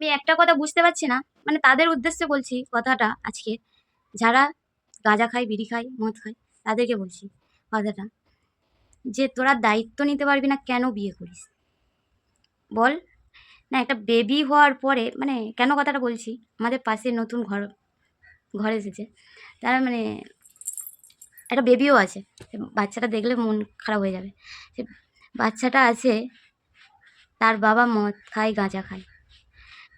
আমি একটা কথা বুঝতে পারছি না, মানে তাদের উদ্দেশ্যে বলছি কথাটা আজকে, যারা গাঁজা খায়, বিড়ি খায়, মদ খায়, তাদেরকে বলছি কথাটা, যে তোরা দায়িত্ব নিতে পারবি না কেন বিয়ে করিস? বল? না, একটা বেবি হওয়ার পরে, মানে কেন কথাটা বলছি, আমাদের পাশে নতুন ঘর এসেছে। তারা মানে একটা বেবিও আছে। বাচ্চাটা দেখলে মন খারাপ হয়ে যাবে। সে বাচ্চাটা আছে, তার বাবা মদ খায়, গাঁজা খায়,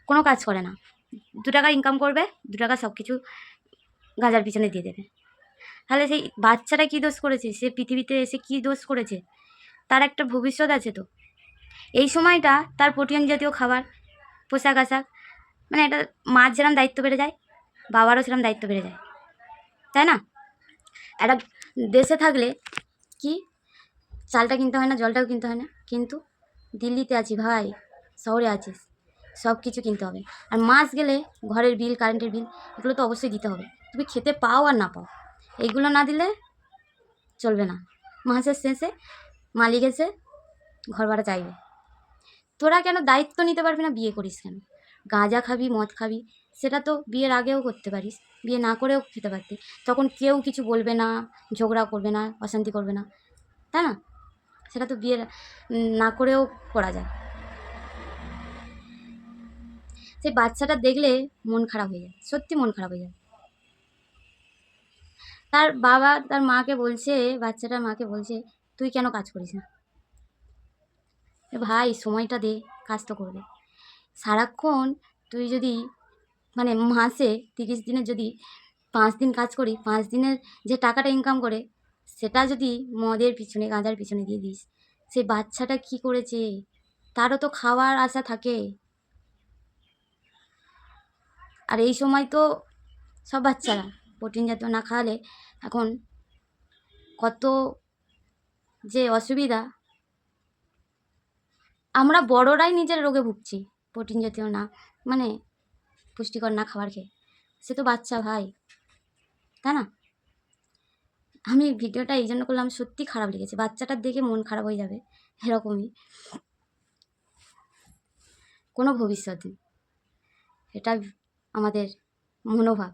কোনো কাজ করে না। ২ টাকা ইনকাম করবে, ২ টাকা সব কিছু গাঁজার পিছনে দিয়ে দেবে। তাহলে সেই বাচ্চাটা কী দোষ করেছে? সে পৃথিবীতে এসে কী দোষ করেছে? তার একটা ভবিষ্যৎ আছে তো। এই সময়টা তার প্রোটিন জাতীয় খাবার, পোশাক-আশাক, মানে একটা মার যেরম দায়িত্ব বেড়ে যায়, বাবারও সেরম দায়িত্ব বেড়ে যায়, তাই না? একটা দেশে থাকলে কি চালটা কিনতে হয় না, জলটাও কিনতে হয় না, কিন্তু দিল্লিতে আছি ভাই, শহরে আছিস, সব কিছু কিনতে হবে। আর মাস গেলে ঘরের বিল, কারেন্টের বিল, এগুলো তো অবশ্যই দিতে হবে। তুমি খেতে পাও আর না পাও, এইগুলো না দিলে চলবে না। মাসের শেষে মালিক এসে ঘর ভাড়া চাইবে। তোরা কেন দায়িত্ব নিতে পারবি না? বিয়ে করিস কেন? গাঁজা খাবি, মদ খাবি, সেটা তো বিয়ের আগেও করতে পারিস, বিয়ে না করেও খেতে পারতি। তখন কেউ কিছু বলবে না, ঝগড়া করবে না, অশান্তি করবে না, তাই না? সেটা তো বিয়ের না করেও করা যায়। সেই বাচ্চাটা দেখলে মন খারাপ হয়ে যায়, সত্যি মন খারাপ হয়ে যায়। তার বাবা তার মাকে বলছে, বাচ্চাটার মাকে বলছে, তুই কেন কাজ করিস না? ভাই সময়টা দে, কাজ তো করবে। সারাক্ষণ তুই যদি, মানে মাসে 30 দিনের যদি 5 দিন কাজ করি, 5 দিনের যে টাকাটা ইনকাম করে, সেটা যদি মদের পিছনে, গাঁজার পিছনে দিয়ে দিস, সেই বাচ্চাটা কি করেছে? তারও তো খাওয়ার আশা থাকে। আর এই সময় তো সব বাচ্চারা প্রোটিন জাতীয় না খাওয়ালে এখন কত যে অসুবিধা, আমরা বড়রাই নিজের রোগে ভুগছি প্রোটিন জাতীয় না, মানে পুষ্টিকর না খাবার খেয়ে। সে তো বাচ্চা ভাই, তাই না? আমি ভিডিওটা এই জন্য করলাম, সত্যি খারাপ লেগেছে, বাচ্চাটার দেখে মন খারাপ হয়ে যাবে এরকমই। কোনো ভবিষ্যৎ নেই, এটা আমাদের মনোভাব।